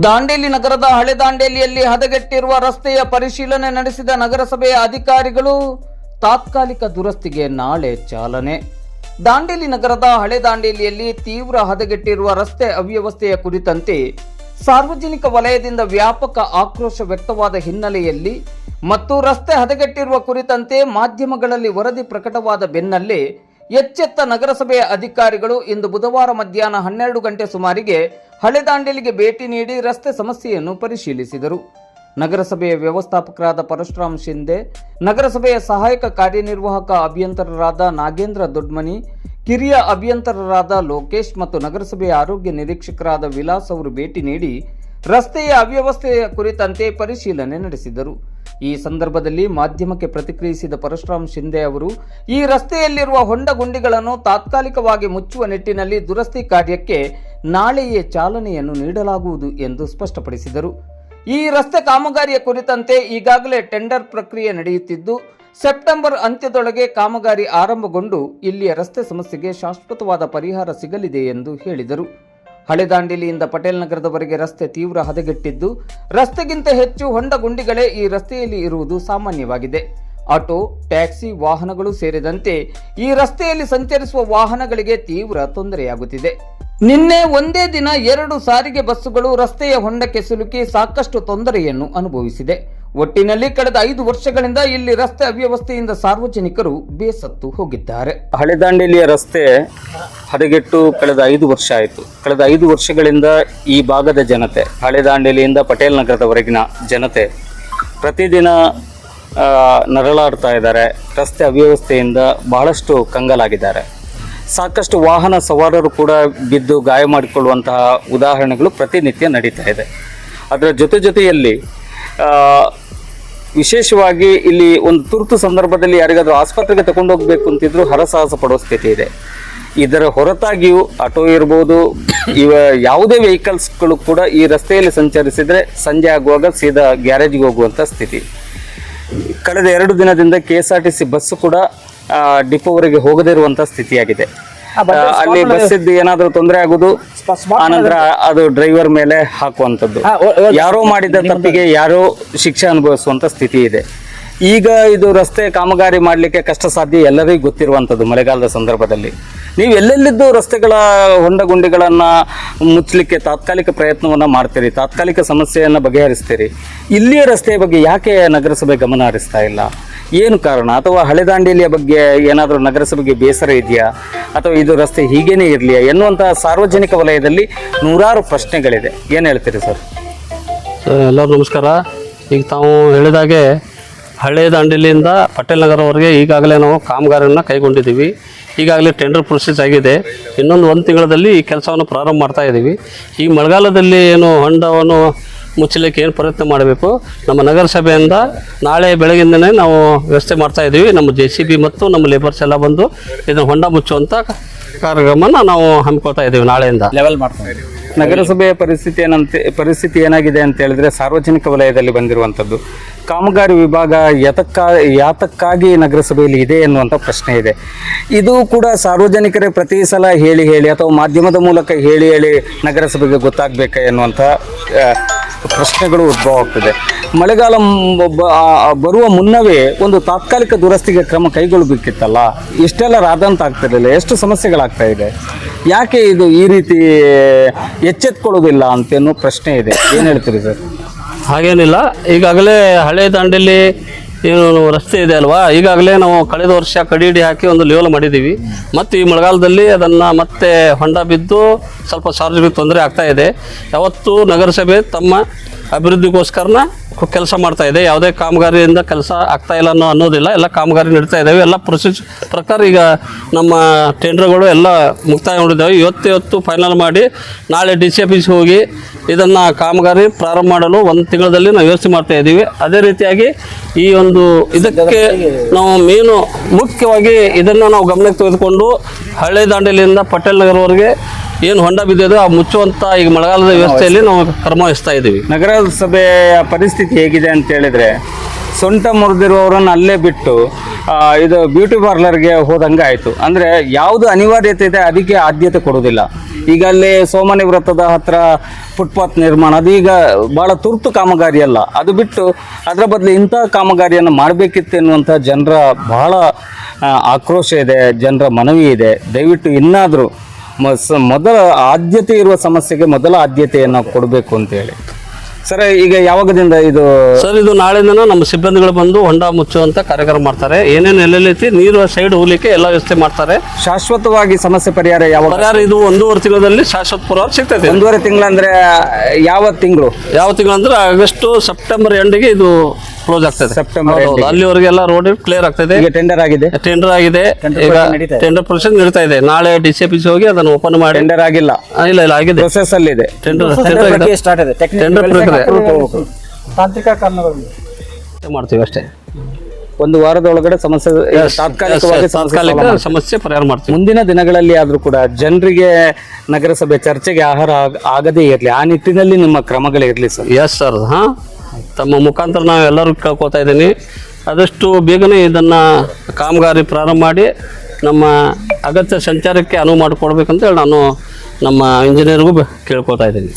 ದಾಂಡೇಲಿ ನಗರದ ಹಳೆ ದಾಂಡೇಲಿಯಲ್ಲಿ ಹದಗೆಟ್ಟಿರುವ ರಸ್ತೆಯ ಪರಿಶೀಲನೆ ನಡೆಸಿದ ನಗರಸಭೆಯ ಅಧಿಕಾರಿಗಳು ತಾತ್ಕಾಲಿಕ ದುರಸ್ತಿಗೆ ನಾಳೆ ಚಾಲನೆ. ದಾಂಡೇಲಿ ನಗರದ ಹಳೆ ದಾಂಡೇಲಿಯಲ್ಲಿ ತೀವ್ರ ಹದಗೆಟ್ಟಿರುವ ರಸ್ತೆ ಅವ್ಯವಸ್ಥೆಯ ಕುರಿತಂತೆ ಸಾರ್ವಜನಿಕ ವಲಯದಿಂದ ವ್ಯಾಪಕ ಆಕ್ರೋಶ ವ್ಯಕ್ತವಾದ ಹಿನ್ನೆಲೆಯಲ್ಲಿ ಮತ್ತು ರಸ್ತೆ ಹದಗೆಟ್ಟಿರುವ ಕುರಿತಂತೆ ಮಾಧ್ಯಮಗಳಲ್ಲಿ ವರದಿ ಪ್ರಕಟವಾದ ಬೆನ್ನಲ್ಲೇ ಎಚ್ಚೆತ್ತ ನಗರಸಭೆಯ ಅಧಿಕಾರಿಗಳು ಇಂದು ಬುಧವಾರ ಮಧ್ಯಾಹ್ನ 12 ಗಂಟೆ ಸುಮಾರಿಗೆ ಹಳೆ ದಾಂಡೇಲಿಗೆ ಭೇಟಿ ನೀಡಿ ರಸ್ತೆ ಸಮಸ್ಯೆಯನ್ನು ಪರಿಶೀಲಿಸಿದರು. ನಗರಸಭೆಯ ವ್ಯವಸ್ಥಾಪಕರಾದ ಪರಶುರಾಮ್ ಶಿಂದೆ, ನಗರಸಭೆಯ ಸಹಾಯಕ ಕಾರ್ಯನಿರ್ವಾಹಕ ಅಭಿಯಂತರರಾದ ನಾಗೇಂದ್ರ ದೊಡ್ಮನಿ, ಕಿರಿಯ ಅಭಿಯಂತರರಾದ ಲೋಕೇಶ್ ಮತ್ತು ನಗರಸಭೆಯ ಆರೋಗ್ಯ ನಿರೀಕ್ಷಕರಾದ ವಿಲಾಸ್ ಅವರು ಭೇಟಿ ನೀಡಿ ರಸ್ತೆಯ ಅವ್ಯವಸ್ಥೆಯ ಕುರಿತಂತೆ ಪರಿಶೀಲನೆ ನಡೆಸಿದರು. ಈ ಸಂದರ್ಭದಲ್ಲಿ ಮಾಧ್ಯಮಕ್ಕೆ ಪ್ರತಿಕ್ರಿಯಿಸಿದ ಪರಶುರಾಮ್ ಶಿಂದೆ ಅವರು ಈ ರಸ್ತೆಯಲ್ಲಿರುವ ಹೊಂಡ ಗುಂಡಿಗಳನ್ನು ತಾತ್ಕಾಲಿಕವಾಗಿ ಮುಚ್ಚುವ ನಿಟ್ಟಿನಲ್ಲಿ ದುರಸ್ತಿ ಕಾರ್ಯಕ್ಕೆ ನಾಳೆಯೇ ಚಾಲನೆಯನ್ನು ನೀಡಲಾಗುವುದು ಎಂದು ಸ್ಪಷ್ಟಪಡಿಸಿದರು. ಈ ರಸ್ತೆ ಕಾಮಗಾರಿಯ ಕುರಿತಂತೆ ಈಗಾಗಲೇ ಟೆಂಡರ್ ಪ್ರಕ್ರಿಯೆ ನಡೆಯುತ್ತಿದ್ದು ಸೆಪ್ಟೆಂಬರ್ ಅಂತ್ಯದೊಳಗೆ ಕಾಮಗಾರಿ ಆರಂಭಗೊಂಡು ಇಲ್ಲಿಯ ರಸ್ತೆ ಸಮಸ್ಯೆಗೆ ಶಾಶ್ವತವಾದ ಪರಿಹಾರ ಸಿಗಲಿದೆ ಎಂದು ಹೇಳಿದರು. ಹಳೆ ದಾಂಡೇಲಿಯಿಂದ ಪಟೇಲ್ ನಗರದವರೆಗೆ ರಸ್ತೆ ತೀವ್ರ ಹದಗೆಟ್ಟಿದ್ದು ರಸ್ತೆಗಿಂತ ಹೆಚ್ಚು ಹೊಂಡ ಗುಂಡಿಗಳೇ ಈ ರಸ್ತೆಯಲ್ಲಿ ಇರುವುದು ಸಾಮಾನ್ಯವಾಗಿದೆ. ಆಟೋ, ಟ್ಯಾಕ್ಸಿ ವಾಹನಗಳು ಸೇರಿದಂತೆ ಈ ರಸ್ತೆಯಲ್ಲಿ ಸಂಚರಿಸುವ ವಾಹನಗಳಿಗೆ ತೀವ್ರ ತೊಂದರೆಯಾಗುತ್ತಿದೆ. ನಿನ್ನೆ ಒಂದೇ ದಿನ 2 ಸಾರಿಗೆ ಬಸ್ಸುಗಳು ರಸ್ತೆಯ ಹೊಂಡಕ್ಕೆ ಸಿಲುಕಿ ಸಾಕಷ್ಟು ತೊಂದರೆಯನ್ನು ಅನುಭವಿಸಿದೆ. ಒಟ್ಟಿನಲ್ಲಿ ಕಳೆದ 5 ವರ್ಷಗಳಿಂದ ಇಲ್ಲಿ ರಸ್ತೆ ಅವ್ಯವಸ್ಥೆಯಿಂದ ಸಾರ್ವಜನಿಕರು ಬೇಸತ್ತು ಹೋಗಿದ್ದಾರೆ. ಹಳೆ ದಾಂಡೇಲಿಯ ರಸ್ತೆ ಹದಗೆಟ್ಟು ಕಳೆದ 5 ವರ್ಷ ಆಯಿತು. ಕಳೆದ 5 ವರ್ಷಗಳಿಂದ ಈ ಭಾಗದ ಜನತೆ, ಹಳೆ ದಾಂಡೇಲಿಯಿಂದ ಪಟೇಲ್ ನಗರದವರೆಗಿನ ಜನತೆ ಪ್ರತಿದಿನ ನರಳಾಡ್ತಾ ಇದ್ದಾರೆ. ರಸ್ತೆ ಅವ್ಯವಸ್ಥೆಯಿಂದ ಬಹಳಷ್ಟು ಕಂಗಾಲಾಗಿದ್ದಾರೆ. ಸಾಕಷ್ಟು ವಾಹನ ಸವಾರರು ಕೂಡ ಬಿದ್ದು ಗಾಯ ಮಾಡಿಕೊಳ್ಳುವಂತಹ ಉದಾಹರಣೆಗಳು ಪ್ರತಿನಿತ್ಯ ನಡೀತಾ ಇದೆ. ಅದರ ಜೊತೆಯಲ್ಲಿ ವಿಶೇಷವಾಗಿ ಇಲ್ಲಿ ಒಂದು ತುರ್ತು ಸಂದರ್ಭದಲ್ಲಿ ಯಾರಿಗಾದ್ರೂ ಆಸ್ಪತ್ರೆಗೆ ತಗೊಂಡು ಹೋಗಬೇಕು ಅಂತಿದ್ರು ಹರಸಾಹಸ ಪಡೋ ಸ್ಥಿತಿ ಇದೆ. ಇದರ ಹೊರತಾಗಿಯೂ ಆಟೋ ಇರ್ಬೋದು, ಯಾವುದೇ ವೆಹಿಕಲ್ಸ್ಗಳು ಕೂಡ ಈ ರಸ್ತೆಯಲ್ಲಿ ಸಂಚರಿಸಿದರೆ ಸಂಜೆ ಆಗುವಾಗ ಸೀದಾ ಗ್ಯಾರೇಜ್ಗೆ ಹೋಗುವಂಥ ಸ್ಥಿತಿ. ಕಳೆದ 2 ದಿನದಿಂದ KSRTC ಬಸ್ಸು ಕೂಡ ಡಿಪೋವರೆಗೆ ಹೋಗದೇ ಇರುವಂಥ ಸ್ಥಿತಿಯಾಗಿದೆ. ಅಲ್ಲಿ ಬಸ್ಸಿದ್ದು ಏನಾದರೂ ತೊಂದರೆ ಆಗೋದು, ಆನಂತರ ಅದು ಡ್ರೈವರ್ ಮೇಲೆ ಹಾಕುವಂಥದ್ದು, ಯಾರೋ ಮಾಡಿದ ತಪ್ಪಿಗೆ ಯಾರೋ ಶಿಕ್ಷೆ ಅನುಭವಿಸುವಂಥ ಸ್ಥಿತಿ ಇದೆ. ಈಗ ಇದು ರಸ್ತೆ ಕಾಮಗಾರಿ ಮಾಡಲಿಕ್ಕೆ ಕಷ್ಟ ಸಾಧ್ಯ, ಎಲ್ಲರಿಗೂ ಗೊತ್ತಿರುವಂಥದ್ದು. ಮಳೆಗಾಲದ ಸಂದರ್ಭದಲ್ಲಿ ನೀವು ಎಲ್ಲೆಲ್ಲಿದ್ದು ರಸ್ತೆಗಳ ಹೊಂಡ ಗುಂಡಿಗಳನ್ನು ಮುಚ್ಚಲಿಕ್ಕೆ ತಾತ್ಕಾಲಿಕ ಪ್ರಯತ್ನವನ್ನು ಮಾಡ್ತೀರಿ, ತಾತ್ಕಾಲಿಕ ಸಮಸ್ಯೆಯನ್ನು ಬಗೆಹರಿಸ್ತೀರಿ. ಇಲ್ಲಿಯ ರಸ್ತೆಯ ಬಗ್ಗೆ ಯಾಕೆ ನಗರಸಭೆ ಗಮನ ಹರಿಸ್ತಾ ಇಲ್ಲ? ಏನು ಕಾರಣ? ಅಥವಾ ಹಳೆ ದಾಂಡೇಲಿಯ ಬಗ್ಗೆ ಏನಾದರೂ ನಗರಸಭೆಗೆ ಬೇಸರ ಇದೆಯಾ, ಅಥವಾ ಇದು ರಸ್ತೆ ಹೀಗೇನೇ ಇರಲಿಯಾ ಎನ್ನುವಂಥ ಸಾರ್ವಜನಿಕ ವಲಯದಲ್ಲಿ ನೂರಾರು ಪ್ರಶ್ನೆಗಳಿದೆ. ಏನು ಹೇಳ್ತೀರಿ ಸರ್? ಎಲ್ಲರೂ ನಮಸ್ಕಾರ. ಈಗ ತಾವು ಹೇಳಿದಾಗೆ ಹಳೆ ದಾಂಡೇಲಿಯಿಂದ ಪಟೇಲ್ ನಗರವರೆಗೆ ಈಗಾಗಲೇ ನಾವು ಕಾಮಗಾರಿಯನ್ನು ಕೈಗೊಂಡಿದ್ದೀವಿ. ಈಗಾಗಲೇ ಟೆಂಡರ್ ಪ್ರೊಸೆಸ್ ಆಗಿದೆ. ಇನ್ನೊಂದು 1 ತಿಂಗಳಲ್ಲಿ ಈ ಕೆಲಸವನ್ನು ಪ್ರಾರಂಭ ಮಾಡ್ತಾ ಇದ್ದೀವಿ. ಈ ಮಳೆಗಾಲದಲ್ಲಿ ಏನು ಹೊಂಡವನ್ನು ಮುಚ್ಚಲಿಕ್ಕೆ ಏನು ಪ್ರಯತ್ನ ಮಾಡಬೇಕು, ನಮ್ಮ ನಗರಸಭೆಯಿಂದ ನಾಳೆ ಬೆಳಗ್ಗಿಂದನೇ ನಾವು ವ್ಯವಸ್ಥೆ ಮಾಡ್ತಾ ಇದ್ದೀವಿ. ನಮ್ಮ JCB ಮತ್ತು ನಮ್ಮ ಲೇಬರ್ಸ್ ಎಲ್ಲ ಬಂದು ಇದನ್ನು ಹೊಂಡ ಮುಚ್ಚುವಂಥ ಕಾರ್ಯಕ್ರಮನ ನಾವು ಹಮ್ಮಿಕೊಳ್ತಾ ಇದ್ದೀವಿ. ನಾಳೆಯಿಂದ ಲೆವೆಲ್ ಮಾಡ್ತಾ ಇದ್ದೀವಿ. ನಗರಸಭೆಯ ಪರಿಸ್ಥಿತಿ ಏನಾಗಿದೆ ಅಂತ ಹೇಳಿದ್ರೆ, ಸಾರ್ವಜನಿಕ ವಲಯದಲ್ಲಿ ಬಂದಿರುವಂಥದ್ದು ಕಾಮಗಾರಿ ವಿಭಾಗ ಯಾತಕ್ಕಾಗಿ ನಗರಸಭೆಯಲ್ಲಿ ಇದೆ ಎನ್ನುವಂಥ ಪ್ರಶ್ನೆ ಇದೆ. ಇದು ಕೂಡ ಸಾರ್ವಜನಿಕರೇ ಪ್ರತಿ ಸಲ ಹೇಳಿ ಅಥವಾ ಮಾಧ್ಯಮದ ಮೂಲಕ ಹೇಳಿ ನಗರಸಭೆಗೆ ಗೊತ್ತಾಗಬೇಕಾ ಎನ್ನುವಂಥ ಪ್ರಶ್ನೆಗಳು ಉದ್ಭವ ಆಗ್ತದೆ. ಮಳೆಗಾಲ ಬರುವ ಮುನ್ನವೇ ಒಂದು ತಾತ್ಕಾಲಿಕ ದುರಸ್ತಿಗೆ ಕ್ರಮ ಕೈಗೊಳ್ಳಬೇಕಿತ್ತಲ್ಲ. ಇಷ್ಟೆಲ್ಲ ರಾದಂತ ಆಗ್ತಿರಲಿಲ್ಲ. ಎಷ್ಟು ಸಮಸ್ಯೆಗಳಾಗ್ತಾ ಇದೆ, ಯಾಕೆ ಇದು ಈ ರೀತಿ ಎಚ್ಚೆತ್ಕೊಳ್ಳೋದಿಲ್ಲ ಅಂತೇನೋ ಪ್ರಶ್ನೆ ಇದೆ. ಏನು ಹೇಳ್ತೀರಿ ಸರ್? ಹಾಗೇನಿಲ್ಲ, ಈಗಾಗಲೇ ಹಳೆ ದಾಂಡೇಲಿ ಏನು ರಸ್ತೆ ಇದೆ ಅಲ್ವಾ, ಈಗಾಗಲೇ ನಾವು ಕಳೆದ ವರ್ಷ ಕಡಿಡಿ ಹಾಕಿ ಒಂದು ಲೆವೆಲ್ ಮಾಡಿದ್ದೀವಿ. ಮತ್ತು ಈ ಮಳೆಗಾಲದಲ್ಲಿ ಅದನ್ನು ಮತ್ತೆ ಹೊಂಡ ಬಿದ್ದು ಸ್ವಲ್ಪ ಸಾರ್ವಜನಿಕ ತೊಂದರೆ ಆಗ್ತಾ ಇದೆ. ಯಾವತ್ತೂ ನಗರಸಭೆ ತಮ್ಮ ಅಭಿವೃದ್ಧಿಗೋಸ್ಕರನ ಕೆಲಸ ಮಾಡ್ತಾ ಇದೆ. ಯಾವುದೇ ಕಾಮಗಾರಿಯಿಂದ ಕೆಲಸ ಆಗ್ತಾ ಇಲ್ಲ ಅನ್ನೋದಿಲ್ಲ. ಎಲ್ಲ ಕಾಮಗಾರಿ ನಡೀತಾ ಇದ್ದಾವೆ. ಎಲ್ಲ ಪ್ರೊಸೆಸ್ ಪ್ರಕಾರ ಈಗ ನಮ್ಮ ಟೆಂಡರ್ಗಳು ಎಲ್ಲ ಮುಕ್ತಾಯಗೊಂಡಿದ್ದಾವೆ. ಇವತ್ತು ಫೈನಲ್ ಮಾಡಿ ನಾಳೆ DC ಆಫೀಸ್ಗೆ ಹೋಗಿ ಇದನ್ನು ಕಾಮಗಾರಿ ಪ್ರಾರಂಭ ಮಾಡಲು 1 ತಿಂಗಳಲ್ಲಿ ನಾವು ವ್ಯವಸ್ಥೆ ಮಾಡ್ತಾ ಇದ್ದೀವಿ. ಅದೇ ರೀತಿಯಾಗಿ ಈ ಒಂದು ಇದಕ್ಕೆ ನಾವು ಮುಖ್ಯವಾಗಿ ಇದನ್ನು ನಾವು ಗಮನಕ್ಕೆ ತೆಗೆದುಕೊಂಡು ಹಳೆ ದಾಂಡೇಲಿಯಿಂದ ಪಟೇಲ್ ನಗರವರೆಗೆ ಏನು ಹೊಂಡ ಬಿದ್ದಿದೆ ಆ ಮುಚ್ಚುವಂಥ ಈಗ ಮಳೆಗಾಲದ ವ್ಯವಸ್ಥೆಯಲ್ಲಿ ನಾವು ಕ್ರಮ ವಹಿಸ್ತಾ ಇದ್ದೀವಿ. ನಗರಸಭೆಯ ಪರಿಸ್ಥಿತಿ ಹೇಗಿದೆ ಅಂತ ಹೇಳಿದ್ರೆ, ಸೊಂಟ ಮುರಿದಿರುವವರನ್ನು ಅಲ್ಲೇ ಬಿಟ್ಟು ಇದು ಬ್ಯೂಟಿ ಪಾರ್ಲರ್ಗೆ ಹೋದಂಗೆ ಆಯಿತು. ಅಂದರೆ ಯಾವುದು ಅನಿವಾರ್ಯತೆ ಇದೆ ಅದಕ್ಕೆ ಆದ್ಯತೆ ಕೊಡೋದಿಲ್ಲ. ಈಗ ಅಲ್ಲಿ ಸೋಮನಿ ವೃತ್ತದ ಹತ್ರ ಫುಟ್ಪಾತ್ ನಿರ್ಮಾಣ ಅದೀಗ ಭಾಳ ತುರ್ತು ಕಾಮಗಾರಿ ಅಲ್ಲ, ಅದು ಬಿಟ್ಟು ಅದರ ಬದಲು ಇಂಥ ಕಾಮಗಾರಿಯನ್ನು ಮಾಡಬೇಕಿತ್ತು ಎನ್ನುವಂಥ ಜನರ ಬಹಳ ಆಕ್ರೋಶ ಇದೆ, ಜನರ ಮನವಿ ಇದೆ. ದಯವಿಟ್ಟು ಇನ್ನಾದರೂ ಮೊದಲ ಆದ್ಯತೆ ಇರುವ ಸಮಸ್ಯೆಗೆ ಮೊದಲ ಆದ್ಯತೆಯನ್ನು ಕೊಡಬೇಕು ಅಂತೇಳಿ. ಸರ್, ಈಗ ಯಾವಾಗದಿಂದ ಇದು? ಸರ್, ಇದು ನಾಳೆಯಿಂದ ನಮ್ಮ ಸಿಬ್ಬಂದಿಗಳು ಬಂದು ಹೊಂಡ ಮುಚ್ಚುವಂತ ಕಾರ್ಯಕ್ರಮ ಮಾಡ್ತಾರೆ. ಏನೇನು ಎಲ್ಲೆಲ್ಲಿ ನೀರು ಸೈಡ್ ಹೋಗ್ಲಿಕ್ಕೆ ಎಲ್ಲ ವ್ಯವಸ್ಥೆ ಮಾಡ್ತಾರೆ. ಶಾಶ್ವತವಾಗಿ ಸಮಸ್ಯೆ ಪರಿಹಾರ ಯಾವಾಗ? ಪರಿಹಾರ ಇದು 1.5 ತಿಂಗಳಲ್ಲಿ ಶಾಶ್ವತ ಪರಿಹಾರ ಸಿಗ್ತೈತೆ. 1.5 ತಿಂಗಳಂದ್ರೆ ಯಾವ ತಿಂಗಳು? ಯಾವ ತಿಂಗಳು ಅಂದ್ರೆ ಆಗಸ್ಟ್ ಸೆಪ್ಟೆಂಬರ್ ಎಂಡಿಗೆ ಇದು ಕ್ಲೋಸ್ ಆಗ್ತದೆ. ಸೆಪ್ಟೆಂಬರ್ ಅಲ್ಲಿವರೆಗೆ ಎಲ್ಲ ರೋಡ್ ಕ್ಲಿಯರ್ ಆಗ್ತದೆ. ಈಗ ಟೆಂಡರ್ ಆಗಿದೆ. ಟೆಂಡರ್ ಆಗಿದೆ, ಈಗ ಟೆಂಡರ್ ಪ್ರೊಸೆಸ್ ನಡೀತಾ ಇದೆ. ನಾಳೆ DCPC ಹೋಗಿ ಅದನ್ನು ಓಪನ್ ಮಾಡಿ. ಟೆಂಡರ್ ಆಗಿಲ್ಲ? ಇಲ್ಲ ಆಗಿದೆ, ಪ್ರೊಸೆಸ್ ಅಲ್ಲಿ ಇದೆ. ಟೆಂಡರ್ ತಾಂತ್ರಿಕ ಕಾರಣಗಳು ಮಾಡ್ತೀವಿ ಅಷ್ಟೇ. 1 ವಾರದೊಳಗಡೆ ಸಮಸ್ಯೆ ತಾತ್ಕಾಲಿಕವಾಗಿ ತಾತ್ಕಾಲಿಕ ಸಮಸ್ಯೆ ಪರಿಹಾರ ಮಾಡ್ತೀವಿ. ಮುಂದಿನ ದಿನಗಳಲ್ಲಿ ಆದ್ರೂ ಕೂಡ ಜನರಿಗೆ ನಗರಸಭೆ ಚರ್ಚೆಗೆ ಆಹಾರ ಆಗದೇ ಇರಲಿ, ಆ ನಿಟ್ಟಿನಲ್ಲಿ ನಿಮ್ಮ ಕ್ರಮಗಳಿರಲಿ ಸರ್. ಎಸ್ ಸರ್, ಹಾಂ, ತಮ್ಮ ಮುಖಾಂತರ ನಾವು ಎಲ್ಲರೂ ಕೇಳ್ಕೊತಾ ಇದ್ದೀನಿ. ಆದಷ್ಟು ಬೇಗನೆ ಇದನ್ನು ಕಾಮಗಾರಿ ಪ್ರಾರಂಭ ಮಾಡಿ ನಮ್ಮ ಅಗತ್ಯ ಸಂಚಾರಕ್ಕೆ ಅನುವು ಮಾಡಿಕೊಡ್ಬೇಕಂತೇಳಿ ನಾನು ನಮ್ಮ ಇಂಜಿನಿಯರ್ಗೂ ಕೇಳ್ಕೊತಾ ಇದ್ದೀನಿ.